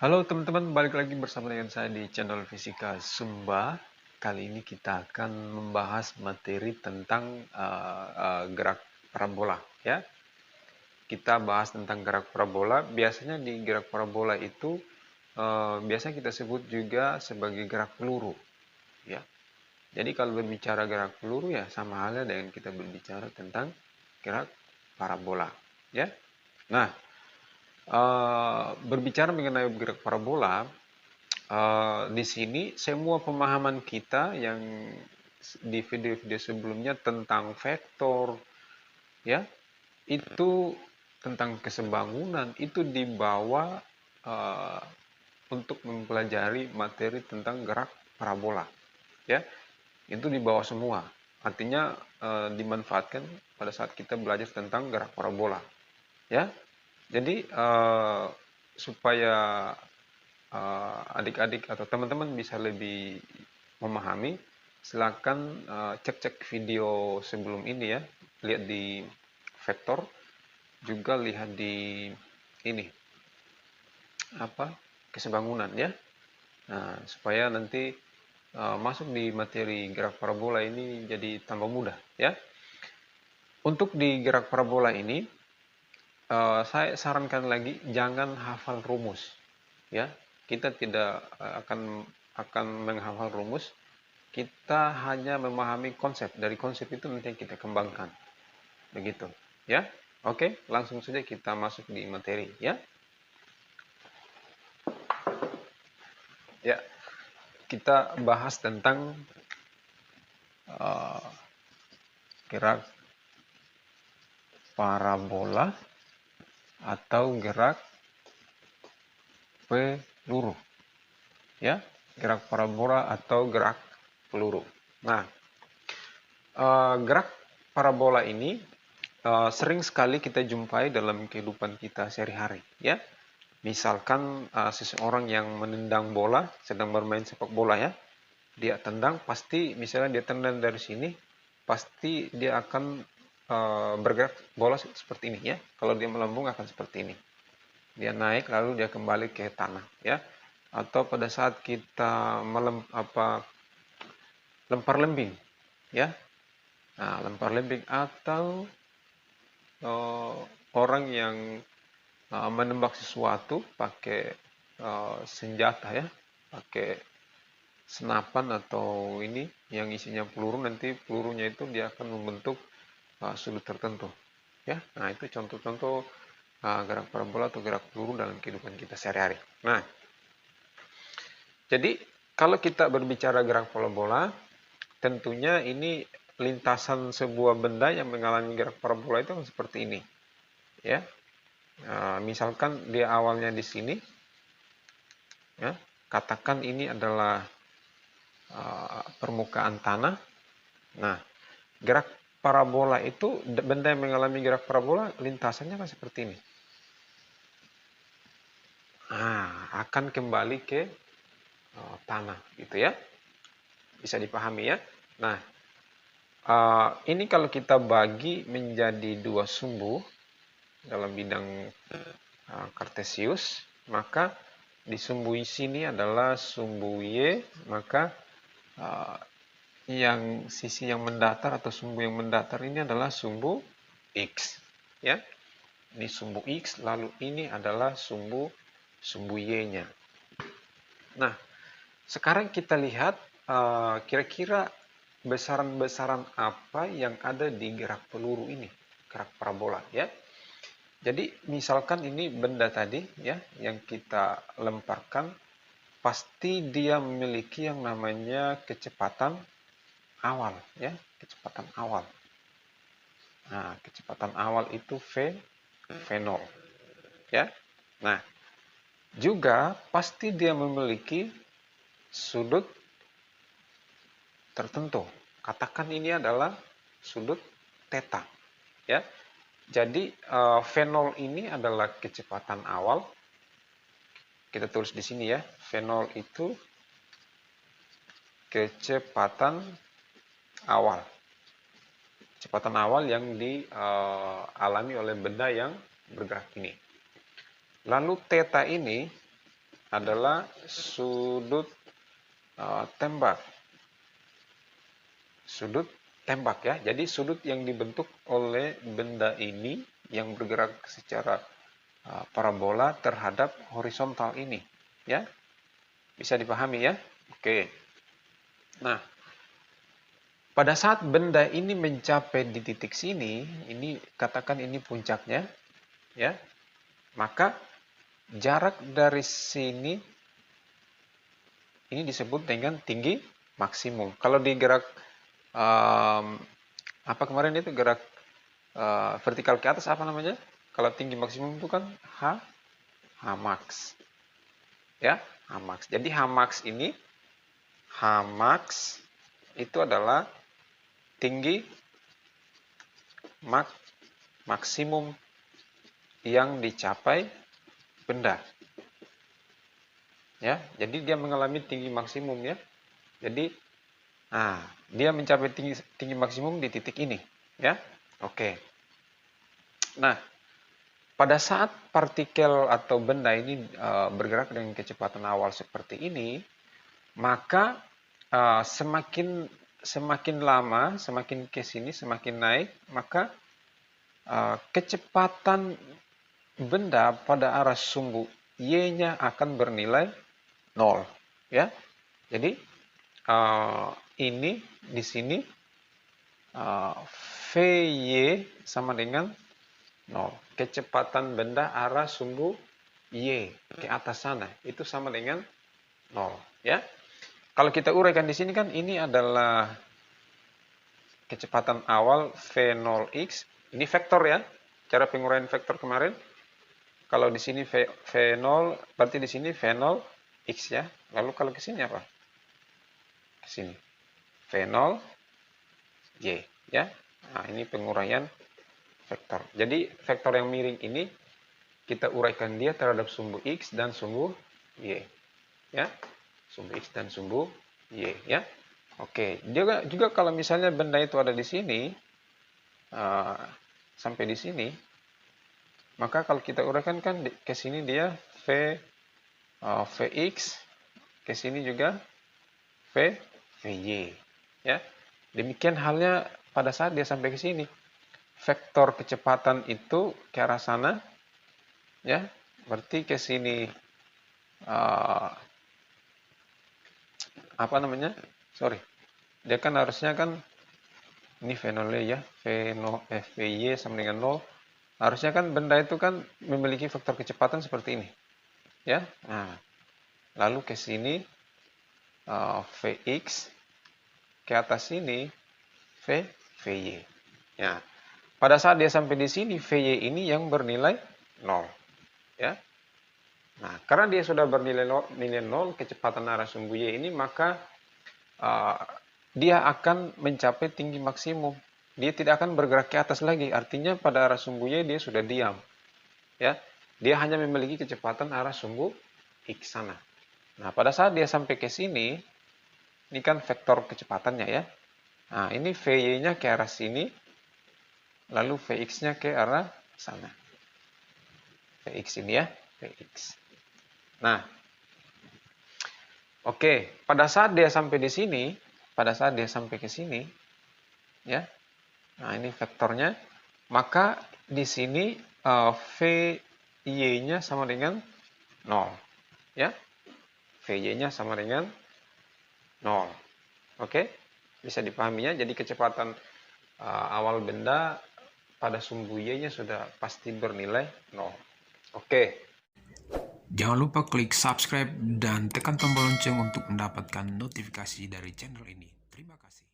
Halo teman-teman, balik lagi bersama dengan saya di channel Fisika Sumba. Kali ini kita akan membahas materi tentang gerak parabola, ya. Kita bahas tentang gerak parabola. Biasanya di gerak parabola itu biasa kita sebut juga sebagai gerak peluru, ya. Jadi kalau berbicara gerak peluru ya sama halnya dengan kita berbicara tentang gerak parabola, ya. Nah, berbicara mengenai gerak parabola. Di sini semua pemahaman kita yang di video-video sebelumnya tentang vektor, ya, itu tentang kesebangunan itu dibawa uh, untuk mempelajari materi tentang gerak parabola, ya, itu dibawa semua. Artinya dimanfaatkan pada saat kita belajar tentang gerak parabola, ya. Jadi supaya adik-adik atau teman-teman bisa lebih memahami, silakan cek-cek video sebelum ini ya, lihat di vektor, juga lihat di ini apa kesebangunan ya. Nah, supaya nanti masuk di materi gerak parabola ini jadi tambah mudah ya. Untuk di gerak parabola ini saya sarankan lagi jangan hafal rumus ya. Kita tidak akan menghafal rumus, kita hanya memahami konsep. Dari konsep itu nanti kita kembangkan. Begitu. Ya. Oke, langsung saja kita masuk di materi ya. Ya, kita bahas tentang uh, gerak parabola atau gerak peluru. Ya, gerak parabola atau gerak peluru. Nah, gerak parabola ini sering sekali kita jumpai dalam kehidupan kita sehari-hari, ya. Misalkan seseorang yang menendang bola, sedang bermain sepak bola ya, dia tendang, pasti misalnya dia tendang dari sini, pasti dia akan bergerak bola seperti ini ya. Kalau dia melambung akan seperti ini. Dia naik lalu dia kembali ke tanah ya. Atau pada saat kita lempar lembing ya. Nah, lempar lembing atau orang yang menembak sesuatu pakai senjata ya, pakai senapan atau ini yang isinya peluru, nanti pelurunya itu dia akan membentuk sudut tertentu ya. Nah, itu contoh-contoh gerak parabola atau gerak peluru dalam kehidupan kita sehari-hari. Nah, jadi kalau kita berbicara gerak parabola, tentunya ini lintasan sebuah benda yang mengalami gerak parabola itu seperti ini ya. Misalkan dia awalnya di sini ya, katakan ini adalah permukaan tanah. Nah, gerak parabola itu, benda yang mengalami gerak parabola lintasannya kan seperti ini. Nah, akan kembali ke tanah gitu ya. Bisa dipahami ya. Nah, ini kalau kita bagi menjadi dua sumbu dalam bidang kartesius, maka di sumbu sini adalah sumbu Y, maka yang sisi yang mendatar atau sumbu yang mendatar ini adalah sumbu X ya. Ini sumbu X, lalu ini adalah sumbu Y-nya. Nah, sekarang kita lihat kira-kira besaran-besaran apa yang ada di gerak peluru ini, gerak parabola ya. Jadi misalkan ini benda tadi ya yang kita lemparkan, pasti dia memiliki yang namanya kecepatan awal ya, kecepatan awal. Nah, kecepatan awal itu V0 ya. Nah, juga pasti dia memiliki sudut tertentu. Katakan ini adalah sudut theta ya. Jadi V0 ini adalah kecepatan awal. Kita tulis di sini ya, V0 itu kecepatan awal. Kecepatan awal yang dialami oleh benda yang bergerak ini. Lalu theta ini adalah sudut tembak. Sudut tembak ya. Jadi sudut yang dibentuk oleh benda ini yang bergerak secara parabola terhadap horizontal ini, ya. Bisa dipahami ya? Oke. Nah, pada saat benda ini mencapai di titik sini, ini katakan ini puncaknya, ya. Maka jarak dari sini ini disebut dengan tinggi maksimum. Kalau di gerak apa kemarin itu gerak vertikal ke atas apa namanya? Kalau tinggi maksimum itu kan H max. Ya, H max. Jadi H max itu adalah tinggi maksimum yang dicapai benda. Ya, jadi dia mengalami tinggi maksimum ya. Jadi dia mencapai tinggi maksimum di titik ini, ya. Oke. Nah, pada saat partikel atau benda ini bergerak dengan kecepatan awal seperti ini, maka semakin lama, semakin ke sini, semakin naik, maka kecepatan benda pada arah sumbu Y-nya akan bernilai 0, ya. Jadi ini di sini Vy sama dengan 0. Kecepatan benda arah sumbu Y ke atas sana itu sama dengan 0, ya. Kalau kita uraikan di sini kan ini adalah kecepatan awal V0x. Ini vektor ya. Cara penguraian vektor kemarin. Kalau di sini V0 berarti di sini V0x ya. Lalu kalau ke sini apa? Ke sini V0y ya. Nah, ini penguraian vektor. Jadi vektor yang miring ini kita uraikan dia terhadap sumbu x dan sumbu y. Ya. Sumbu x dan sumbu y ya. Oke, juga kalau misalnya benda itu ada di sini sampai di sini, maka kalau kita uraikan kan ke sini dia Vx, ke sini juga Vy ya. Demikian halnya pada saat dia sampai ke sini. Vektor kecepatan itu ke arah sana ya. Berarti ke sini apa namanya? Sorry. Dia kan harusnya kan ini V0 ya, Vy sama dengan 0. Harusnya kan benda itu kan memiliki vektor kecepatan seperti ini. Ya. Nah, lalu ke sini Vx, ke atas sini Vy. Ya. Pada saat dia sampai di sini, Vy ini yang bernilai 0. Ya. Nah, karena dia sudah bernilai 0, kecepatan arah sumbu Y ini, maka dia akan mencapai tinggi maksimum. Dia tidak akan bergerak ke atas lagi. Artinya pada arah sumbu Y dia sudah diam. Ya, dia hanya memiliki kecepatan arah sumbu X sana. Nah, pada saat dia sampai ke sini, ini kan vektor kecepatannya ya. Nah, ini Vy-nya ke arah sini, lalu Vx-nya ke arah sana. Vx ini ya, Vx. Nah, oke, pada saat dia sampai di sini, pada saat dia sampai ke sini, ya. Nah, ini vektornya, maka di sini Vy-nya sama dengan 0, ya. Vy-nya sama dengan 0. Oke, bisa dipahami ya. Jadi kecepatan awal benda pada sumbu Y-nya sudah pasti bernilai 0. Oke. Jangan lupa klik subscribe dan tekan tombol lonceng untuk mendapatkan notifikasi dari channel ini. Terima kasih.